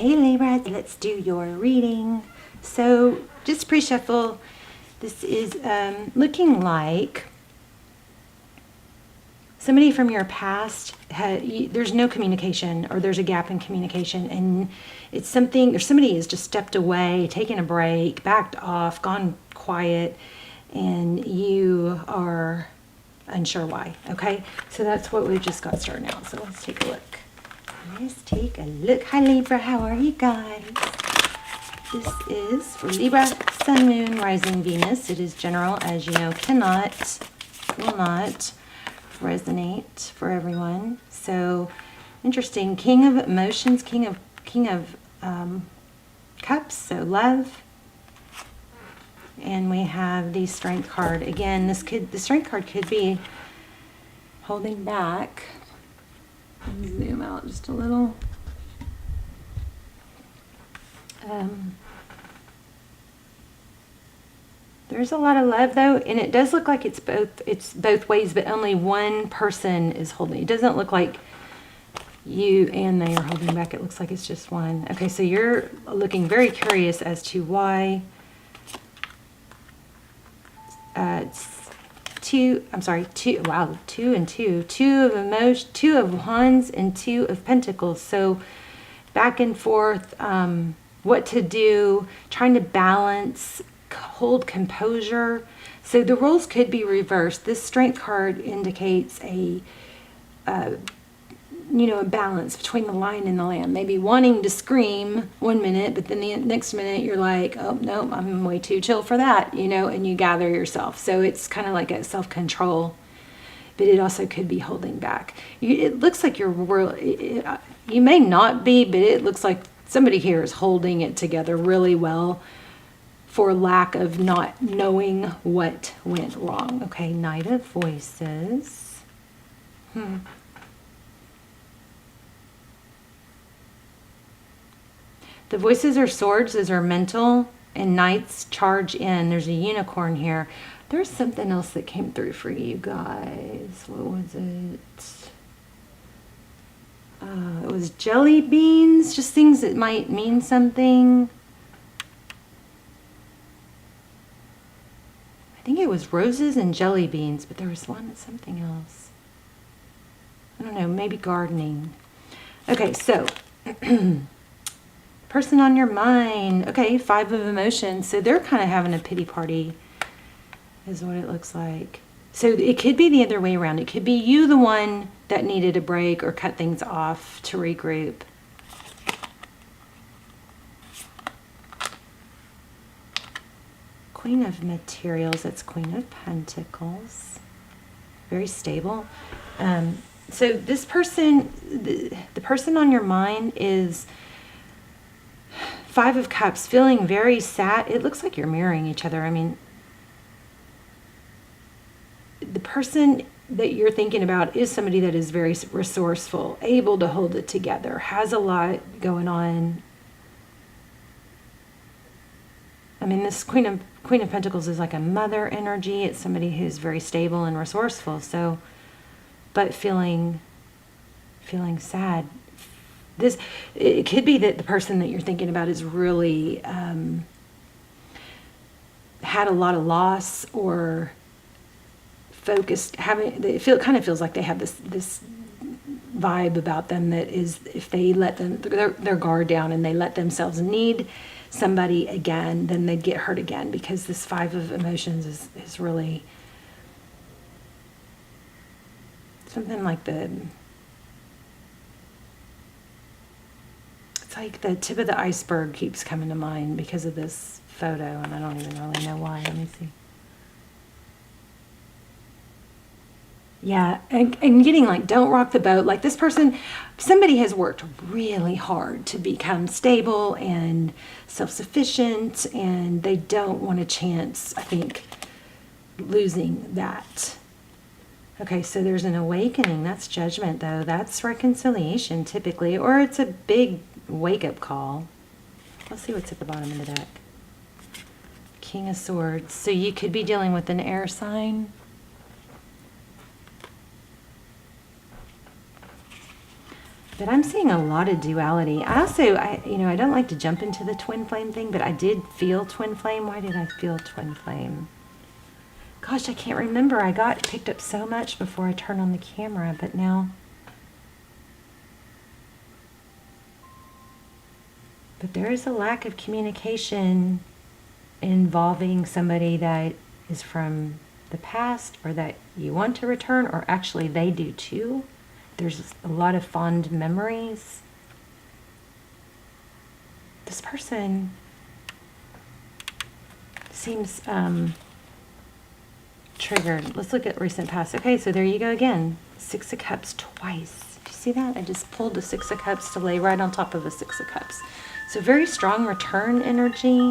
Hey Libra, let's do your reading. So just pre-shuffle. This is looking like somebody from your past there's no communication, or there's a gap in communication, and it's something, or somebody has just stepped away, taken a break, backed off, gone quiet, and you are unsure why. Okay, so that's what we've just got started now. So let's take a look. Hi Libra, how are you guys? This is for Libra, Sun, Moon, Rising, Venus. It is general, as you know, will not resonate for everyone. So interesting. King of emotions, King of Cups, so love. And we have the Strength card. Again, the Strength card could be holding back. Zoom out just a little. There's a lot of love though, and it does look like it's both ways, but only one person is holding. It doesn't look like you and they are holding back. It looks like it's just one. Okay, so you're looking very curious as to why two and two. Two of emotion, two of wands, and two of pentacles. So back and forth, what to do, trying to balance, hold composure. So the roles could be reversed. This Strength card indicates a balance between the lion and the lamb. Maybe wanting to scream one minute, but then the next minute you're like, oh no, I'm way too chill for that, and you gather yourself. So it's kind of like a self-control, but it also could be holding back. It looks like your world, you may not be, but it looks like somebody here is holding it together really well for lack of not knowing what went wrong. Okay, Knight of Voices. The Voices are swords, those are mental, and Knights charge in. There's a unicorn here. There's something else that came through for you guys. What was it? It was jelly beans, just things that might mean something. I think it was roses and jelly beans, but there was something else. I don't know, maybe gardening. Okay, so person on your mind. Okay, 5 of emotions. So they're kind of having a pity party is what it looks like. So it could be the other way around. It could be you, the one that needed a break or cut things off to regroup. Queen of Materials, that's Queen of Pentacles. Very stable. So this person, the person on your mind is 5 of Cups, feeling very sad. It looks like you're mirroring each other. I mean, the person that you're thinking about is somebody that is very resourceful, able to hold it together, has a lot going on. I mean, this Queen of Pentacles is like a mother energy. It's somebody who's very stable and resourceful. So, but feeling sad. It could be that the person that you're thinking about is really had a lot of loss, or focused, kind of feels like they have this vibe about them that is, if they let their guard down and they let themselves need somebody again, then they'd get hurt again, because this 5 of emotions is really something like it's like the tip of the iceberg keeps coming to mind because of this photo, and I don't even really know why. Let me see. Yeah, and getting like, don't rock the boat. Like this person, somebody has worked really hard to become stable and self-sufficient, and they don't want a chance, I think, losing that. Okay, so there's an awakening. That's judgment, though. That's reconciliation, typically, or it's a big wake-up call. Let's see what's at the bottom of the deck. King of Swords. So you could be dealing with an air sign. But I'm seeing a lot of duality. I also, I don't like to jump into the twin flame thing, but I did feel twin flame. Why did I feel twin flame? Gosh, I can't remember. I got picked up so much before I turned on the camera, but now. But there is a lack of communication involving somebody that is from the past or that you want to return, or actually they do too. There's a lot of fond memories. This person seems triggered. Let's look at recent past. Okay, so there you go again. Six of Cups twice. Do you see that? I just pulled the Six of Cups to lay right on top of a Six of Cups. So very strong return energy.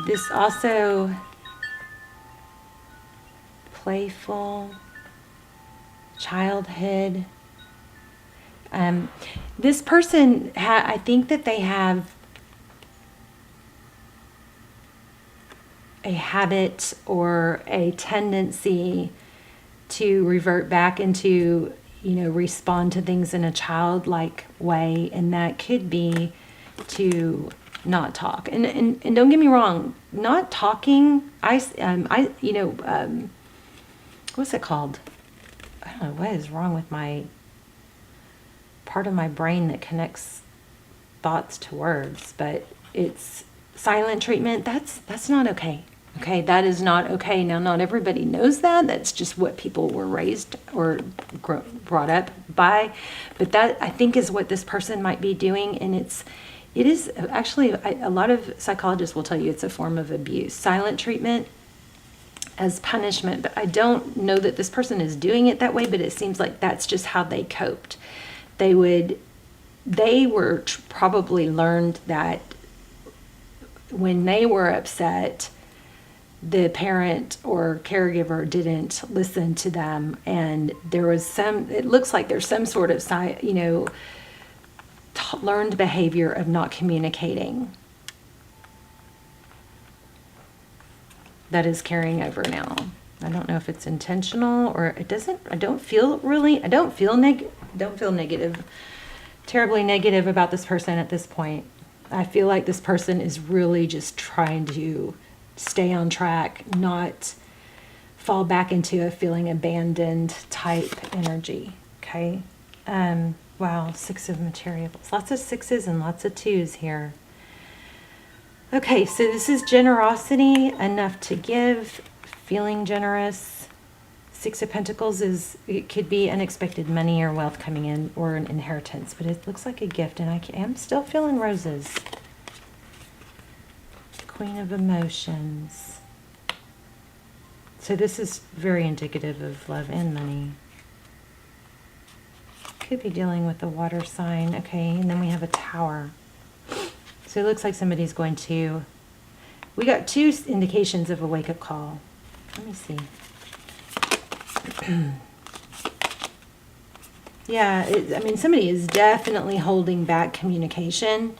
This also playful childhood. This person, I think that they have a habit or a tendency to revert back into, respond to things in a childlike way, and that could be to not talk. And don't get me wrong, not talking. What's it called? I don't know what is wrong with my part of my brain that connects thoughts to words, but it's silent treatment. That's not okay. Okay, that is not okay. Now, not everybody knows that. That's just what people were raised or brought up by. But that, I think, is what this person might be doing. And it is actually, a lot of psychologists will tell you it's a form of abuse. Silent treatment as punishment. But I don't know that this person is doing it that way, but it seems like that's just how they coped. They were probably learned that when they were upset, the parent or caregiver didn't listen to them, and there was it looks like there's some sort of learned behavior of not communicating that is carrying over now. I don't know if it's intentional or it doesn't. I don't feel negative, terribly negative about this person at this point. I feel like this person is really just trying to stay on track, not fall back into a feeling abandoned type energy. Okay. Wow. Six of materials. Lots of sixes and lots of twos here. Okay. So this is generosity, enough to give, feeling generous. Six of Pentacles it could be unexpected money or wealth coming in or an inheritance, but it looks like a gift, and I am still feeling roses. Queen of Emotions. So this is very indicative of love and money. Could be dealing with a water sign. Okay, and then we have a Tower. So it looks like somebody's going to... We got two indications of a wake-up call. Let me see. Yeah, somebody is definitely holding back communication.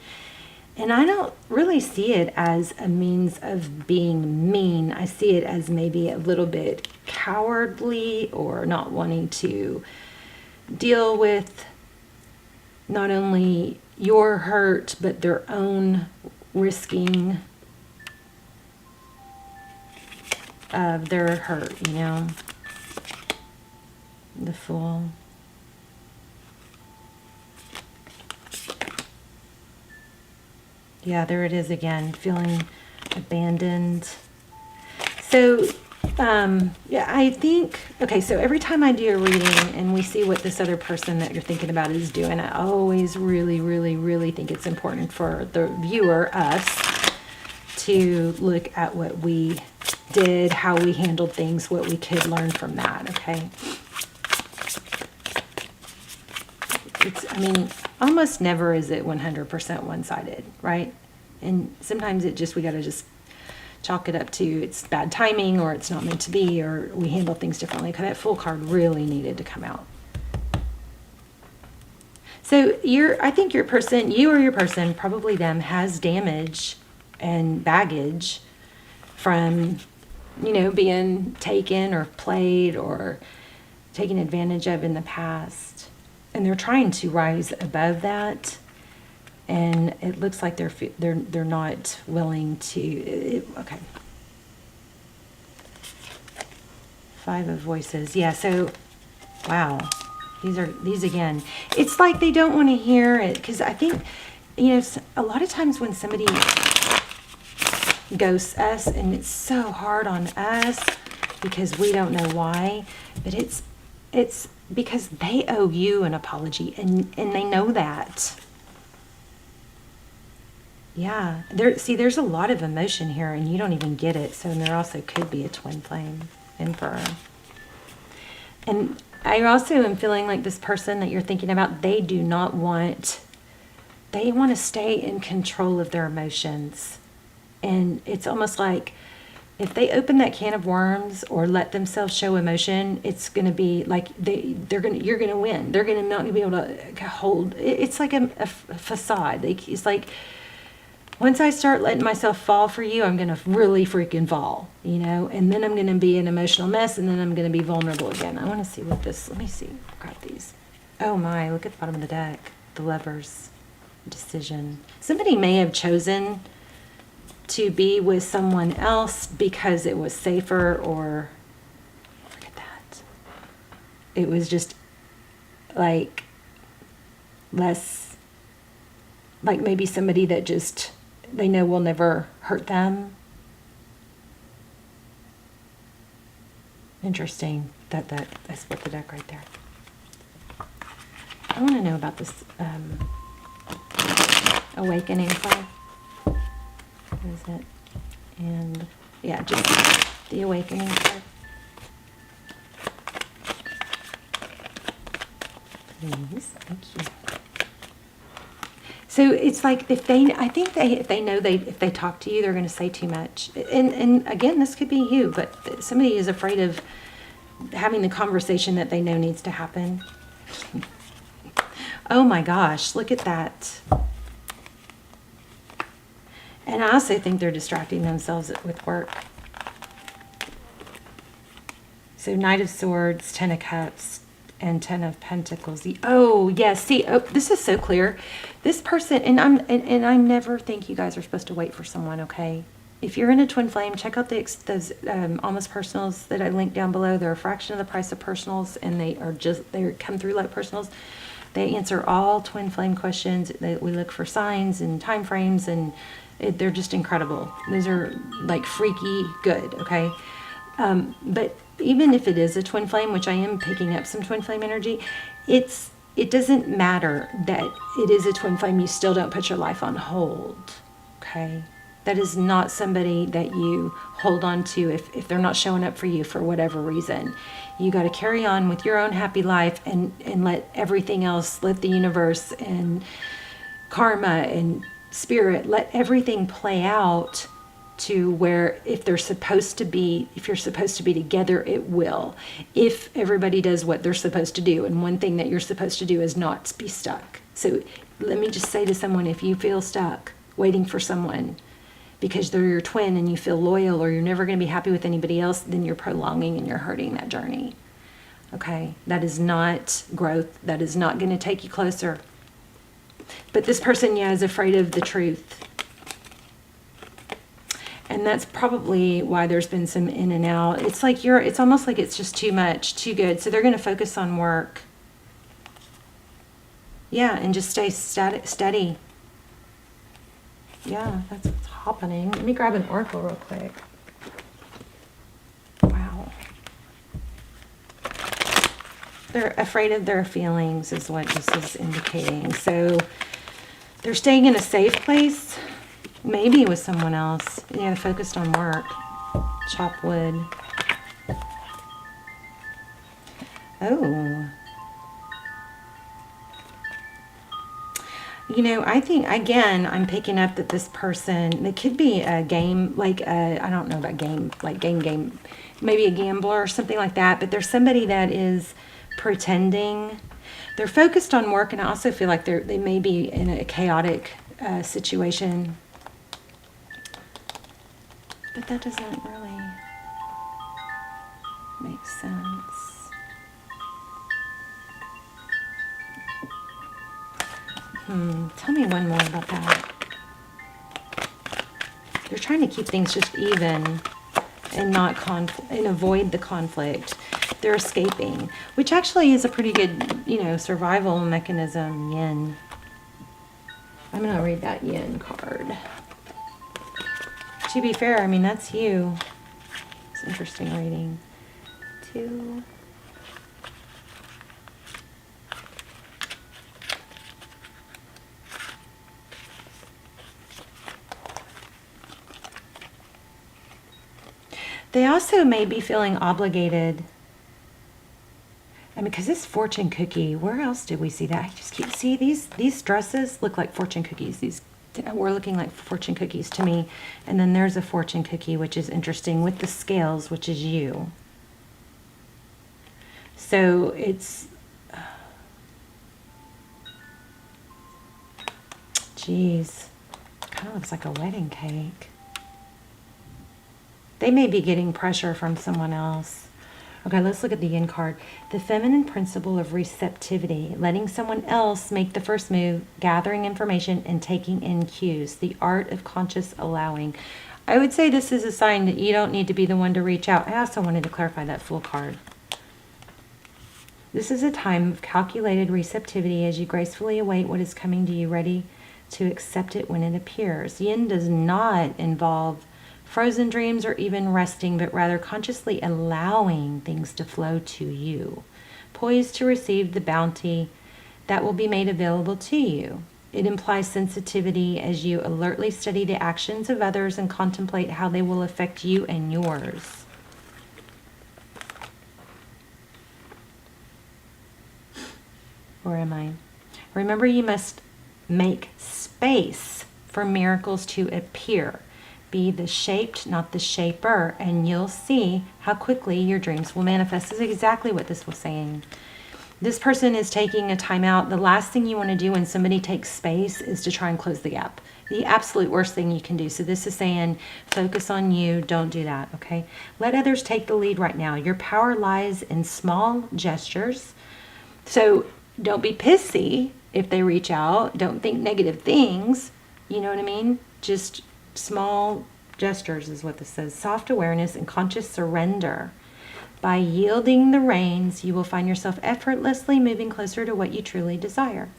And I don't really see it as a means of being mean. I see it as maybe a little bit cowardly or not wanting to deal with not only your hurt, but their own risking of their hurt, The Fool. Yeah, there it is again, feeling abandoned. So, yeah, I think, okay, so every time I do a reading and we see what this other person that you're thinking about is doing, I always really, really, really think it's important for the viewer, us, to look at what we did, how we handled things, what we could learn from that, okay? Almost never is it 100% one-sided, right? And sometimes we got to just chalk it up to it's bad timing or it's not meant to be or we handle things differently. Because that Fool card really needed to come out. So I think you or your person, probably them, has damage and baggage from, being taken or played or taken advantage of in the past. And they're trying to rise above that. And it looks like they're not willing to. Okay. Five of Voices. Yeah, so, wow. These again. It's like they don't want to hear it. Because I think, a lot of times when somebody ghosts us, and it's so hard on us because we don't know why, but it's because they owe you an apology, and they know that. Yeah, there's a lot of emotion here, and you don't even get it. So there also could be a twin flame emperor. And I also am feeling like this person that you're thinking about, they want to stay in control of their emotions. And it's almost like if they open that can of worms or let themselves show emotion, it's going to be like you're going to win. They're going to not be able to hold. It's like a facade. It's like, once I start letting myself fall for you, I'm going to really freaking fall, and then I'm going to be an emotional mess, and then I'm going to be vulnerable again. I want to see let me see. Grab these. Oh my, look at the bottom of the deck. The Lovers. Decision. Somebody may have chosen to be with someone else because it was safer, or look at that. It was just like less, like maybe somebody that just they know will never hurt them. Interesting that I split the deck right there. I want to know about this Awakening card. What is it? And yeah, just the Awakening card. Please, thank you. So it's like if they talk to you, they're going to say too much. And again, this could be you, but somebody is afraid of having the conversation that they know needs to happen. Oh my gosh, look at that. And I also think they're distracting themselves with work. So Knight of Swords, Ten of Cups, and Ten of Pentacles. Oh, yes. See, this is so clear. This person, and I never think you guys are supposed to wait for someone, okay? If you're in a twin flame, check out those almost personals that I linked down below. They're a fraction of the price of personals, and they come through like personals. They answer all twin flame questions. We look for signs and time frames, and they're just incredible. Those are like freaky good, okay? But even if it is a twin flame, which I am picking up some twin flame energy, it doesn't matter that it is a twin flame. You still don't put your life on hold, okay? That is not somebody that you hold on to if they're not showing up for you for whatever reason. You got to carry on with your own happy life and let everything else, let the universe and karma and spirit, let everything play out to where if you're supposed to be together, it will. If everybody does what they're supposed to do. And one thing that you're supposed to do is not be stuck. So let me just say to someone, if you feel stuck waiting for someone because they're your twin and you feel loyal or you're never going to be happy with anybody else, then you're prolonging and you're hurting that journey. Okay? That is not growth. That is not going to take you closer. But this person, is afraid of the truth. And that's probably why there's been some in and out. It's like it's almost like it's just too much, too good. So they're going to focus on work. Yeah, and just stay steady. Yeah, that's what's happening. Let me grab an oracle real quick. Wow. They're afraid of their feelings is what this is indicating. So they're staying in a safe place. Maybe with someone else. Yeah, focused on work. Chop wood. Oh. I think, again, I'm picking up that this person, it could be a game, like, I don't know about game, like game, maybe a gambler or something like that, but there's somebody that is pretending. They're focused on work, and I also feel like they may be in a chaotic situation. But that doesn't really make sense. Tell me one more about that. They're trying to keep things just even and not and avoid the conflict. They're escaping, which actually is a pretty good, survival mechanism. Yin. I'm going to read that yin card. To be fair, I mean, that's you. It's an interesting reading. 2. They also may be feeling obligated. I mean, because this fortune cookie, where else did we see that? I just keep see these dresses look like fortune cookies. These were looking like fortune cookies to me. And then there's a fortune cookie, which is interesting, with the scales, which is you. So it's, geez, kind of looks like a wedding cake. They may be getting pressure from someone else. Okay, let's look at the yin card. The feminine principle of receptivity, letting someone else make the first move, gathering information, and taking in cues. The art of conscious allowing. I would say this is a sign that you don't need to be the one to reach out. I also wanted to clarify that full card. This is a time of calculated receptivity as you gracefully await what is coming to you, ready to accept it when it appears. Yin does not involve frozen dreams or even resting, but rather consciously allowing things to flow to you, poised to receive the bounty that will be made available to you. It implies sensitivity as you alertly study the actions of others and contemplate how they will affect you and yours. Where am I? Remember, you must make space for miracles to appear. Be the shaped, not the shaper, and you'll see how quickly your dreams will manifest. This is exactly what this was saying. This person is taking a time out. The last thing you want to do when somebody takes space is to try and close the gap. The absolute worst thing you can do. So this is saying, focus on you. Don't do that, okay? Let others take the lead right now. Your power lies in small gestures. So don't be pissy if they reach out. Don't think negative things. You know what I mean? Just small gestures is what this says. Soft awareness and conscious surrender. By yielding the reins, you will find yourself effortlessly moving closer to what you truly desire.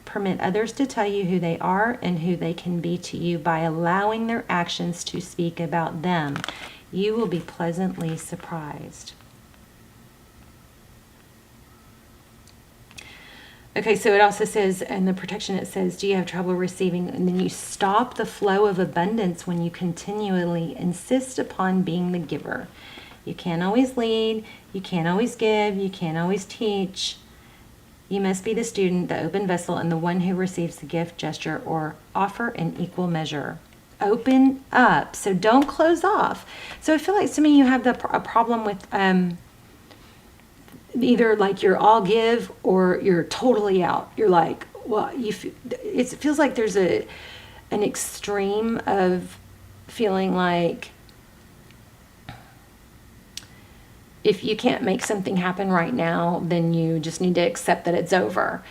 Permit others to tell you who they are and who they can be to you by allowing their actions to speak about them. You will be pleasantly surprised. Okay, so it also says, and the protection, it says, do you have trouble receiving? And then you stop the flow of abundance when you continually insist upon being the giver. You can't always lead, you can't always give, you can't always teach. You must be the student, the open vessel, and the one who receives the gift, gesture, or offer in equal measure. Open up, so don't close off. So I feel like some of you have a problem with either like you're all give or you're totally out. You're like, well, it feels like there's an extreme of feeling like if you can't make something happen right now, then you just need to accept that it's over.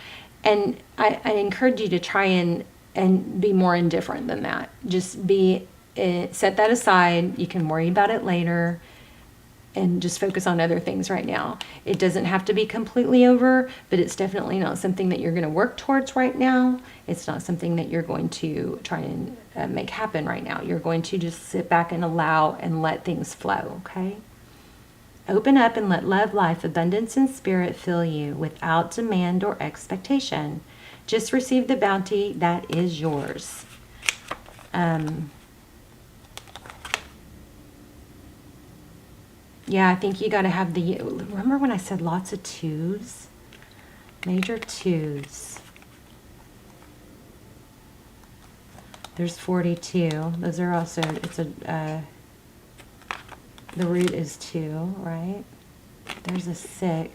And I encourage you to try and be more indifferent than that. Just set that aside. You can worry about it later. And just focus on other things right now. It doesn't have to be completely over, but it's definitely not something that you're going to work towards right now. It's not something that you're going to try and make happen right now. You're going to just sit back and allow and let things flow, okay? Open up and let love, life, abundance, and spirit fill you without demand or expectation. Just receive the bounty that is yours. Yeah, I think you got to have remember when I said lots of twos? Major twos. There's 42. Those are also, the root is 2, right? There's a 6.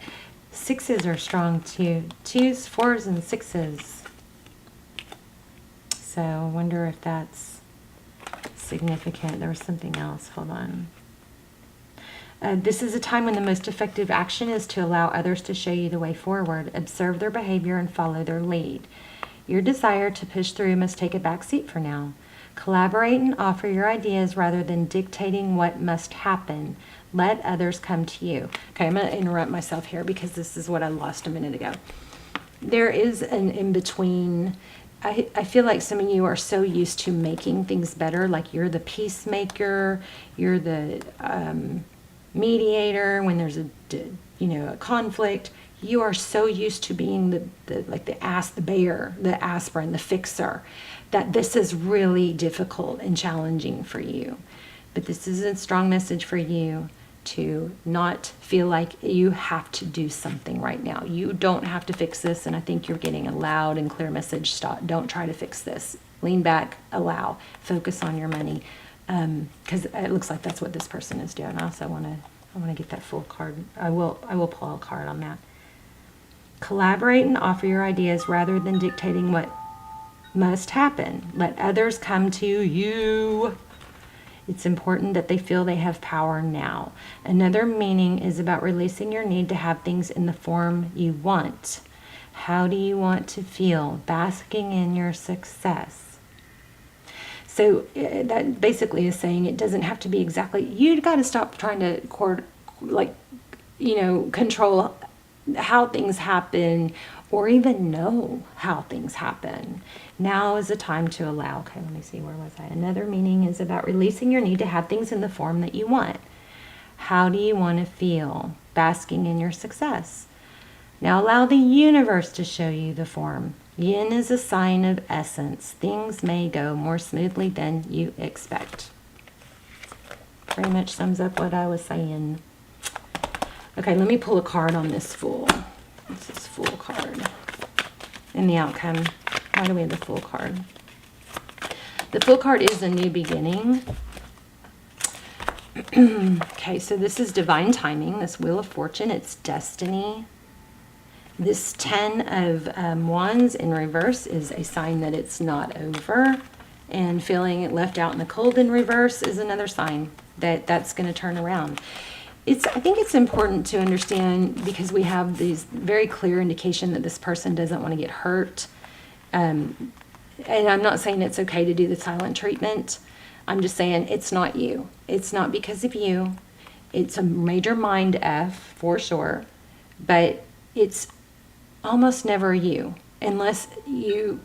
6s are strong too. 2s, 4s, and 6s. So I wonder if that's significant. There was something else. Hold on. This is a time when the most effective action is to allow others to show you the way forward. Observe their behavior and follow their lead. Your desire to push through must take a back seat for now. Collaborate and offer your ideas rather than dictating what must happen. Let others come to you. Okay, I'm going to interrupt myself here because this is what I lost a minute ago. There is an in-between. I feel like some of you are so used to making things better, like you're the peacemaker, you're the mediator when there's a conflict. You are so used to being the bear, the aspirin, the fixer, that this is really difficult and challenging for you. But this is a strong message for you to not feel like you have to do something right now. You don't have to fix this, and I think you're getting a loud and clear message. Stop. Don't try to fix this. Lean back, allow, focus on your money, because it looks like that's what this person is doing. Also, I want to get that full card. I will pull a card on that. Collaborate and offer your ideas rather than dictating what must happen. Let others come to you. It's important that they feel they have power now. Another meaning is about releasing your need to have things in the form you want. How do you want to feel? Basking in your success. So that basically is saying it doesn't have to be exactly, you got to stop trying to control how things happen or even know how things happen. Now is the time to allow. Okay, let me see, where was I? Another meaning is about releasing your need to have things in the form that you want. How do you want to feel? Basking in your success. Now allow the universe to show you the form. Yin is a sign of essence. Things may go more smoothly than you expect. Pretty much sums up what I was saying. Okay, let me pull a card on this Fool. This is Fool card. And the outcome. Why do we have the Fool card? The Fool card is a new beginning. Okay, so this is divine timing. This Wheel of Fortune, it's destiny. This 10 of Wands in reverse is a sign that it's not over. And feeling left out in the cold in reverse is another sign that that's going to turn around. I think it's important to understand, because we have these very clear indication that this person doesn't want to get hurt. And I'm not saying it's okay to do the silent treatment. I'm just saying it's not you. It's not because of you. It's a major mind F for sure, but it's almost never you, unless you,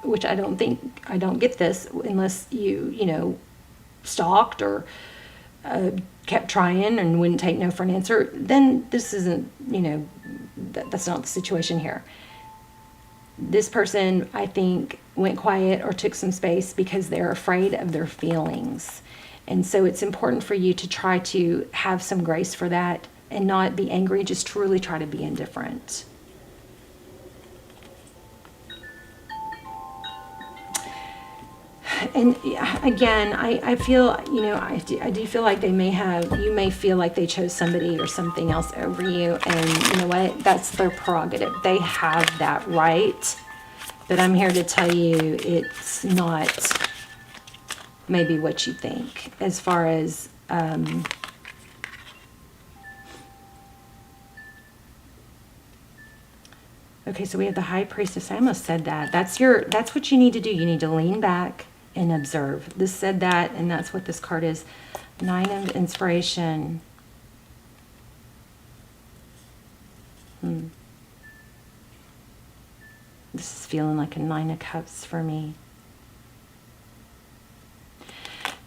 which I don't get this, unless you stalked or kept trying and wouldn't take no for an answer, then this isn't, that's not the situation here. This person, I think, went quiet or took some space because they're afraid of their feelings. And so it's important for you to try to have some grace for that and not be angry, just truly try to be indifferent. And again, I feel, I do feel like you may feel like they chose somebody or something else over you. And you know what? That's their prerogative. They have that right. But I'm here to tell you it's not maybe what you think as far as, okay, so we have the High Priestess. I almost said that. That's what you need to do. You need to lean back and observe. This said that, and that's what this card is. 9 of Inspiration. This is feeling like a 9 of Cups for me.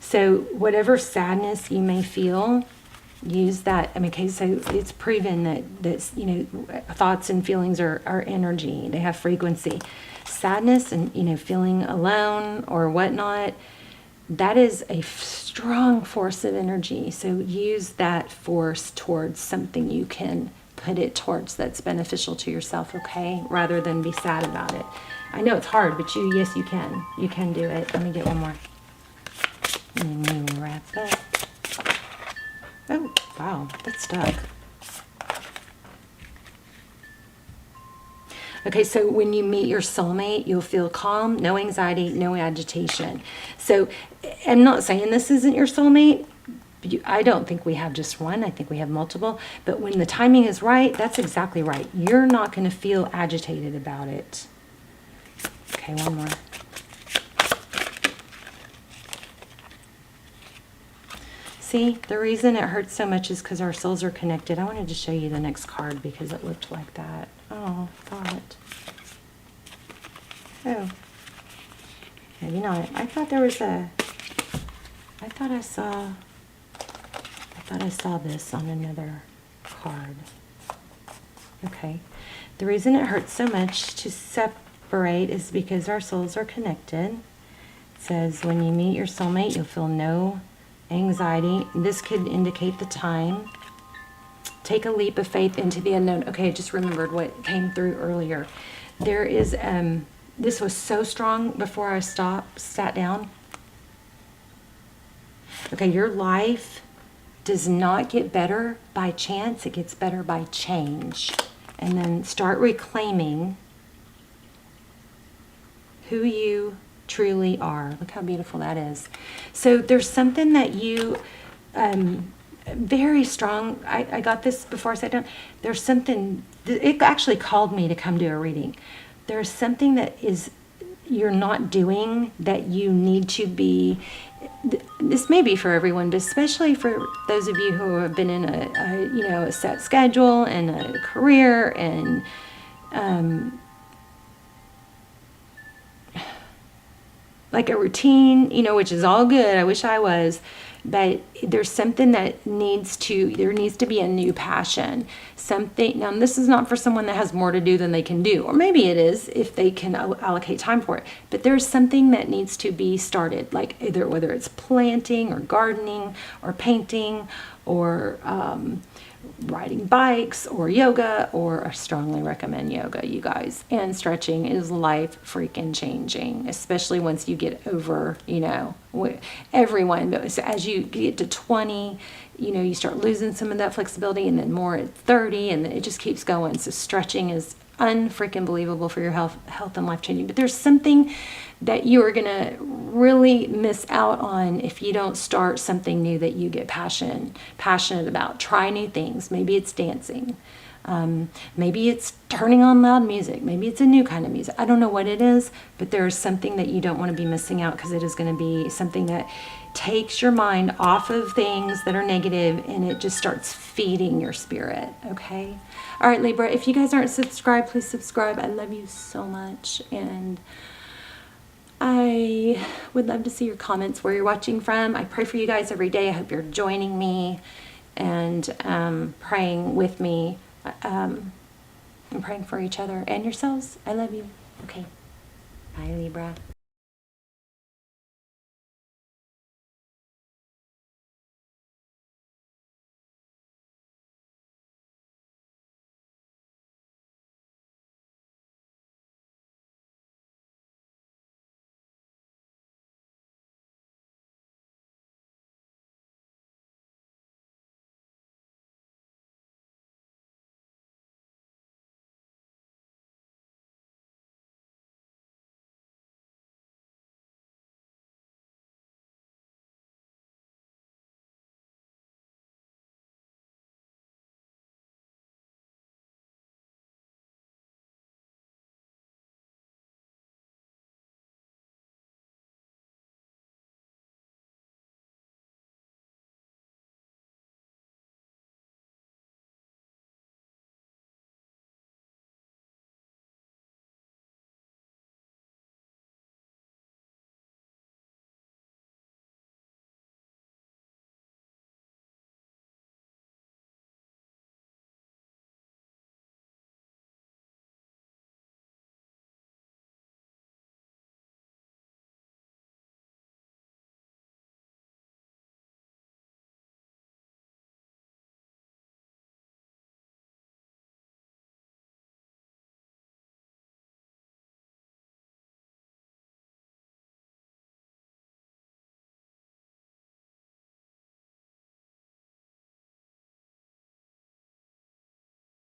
So whatever sadness you may feel, use that. Okay, so it's proven that thoughts and feelings are energy. They have frequency. Sadness and feeling alone or whatnot, that is a strong force of energy. So use that force towards something you can put it towards that's beneficial to yourself, okay? Rather than be sad about it. I know it's hard, but yes, you can. You can do it. Let me get one more. And then we wrap up. Oh, wow, that's stuck. Okay, so when you meet your soulmate, you'll feel calm, no anxiety, no agitation. So I'm not saying this isn't your soulmate. I don't think we have just one. I think we have multiple. But when the timing is right, that's exactly right. You're not going to feel agitated about it. Okay, one more. See, the reason it hurts so much is because our souls are connected. I wanted to show you the next card because it looked like that. Oh, thought. Oh. Maybe not. I thought there was a... I thought I saw this on another card. Okay. The reason it hurts so much to separate is because our souls are connected. It says, when you meet your soulmate, you'll feel no anxiety. This could indicate the time. Take a leap of faith into the unknown. Okay, I just remembered what came through earlier. There is, this was so strong before I sat down. Okay, your life does not get better by chance. It gets better by change. And then start reclaiming who you truly are. Look how beautiful that is. So there's something that you, very strong, I got this before I sat down. There's something, it actually called me to come do a reading. There's something that is you're not doing that you need to be. This may be for everyone, but especially for those of you who have been in a set schedule and a career and like a routine, which is all good. I wish I was. But there's something that there needs to be a new passion. Something, now this is not for someone that has more to do than they can do, or maybe it is if they can allocate time for it. But there's something that needs to be started, like either whether it's planting or gardening or painting or riding bikes or yoga, or I strongly recommend yoga, you guys. And stretching is life freaking changing, especially once you get over, everyone. But as you get to 20, you start losing some of that flexibility, and then more at 30, and it just keeps going. So stretching is unfreaking believable for your health and life changing. But there's something that you are going to really miss out on if you don't start something new that you get passionate about. Try new things. Maybe it's dancing. Maybe it's turning on loud music. Maybe it's a new kind of music. I don't know what it is, but there's something that you don't want to be missing out, because it is going to be something that takes your mind off of things that are negative, and it just starts feeding your spirit. Okay? All right, Libra, if you guys aren't subscribed, please subscribe. I love you so much, and I would love to see your comments where you're watching from. I pray for you guys every day. I hope you're joining me and praying with me and praying for each other and yourselves. I love you. Okay. Bye, Libra.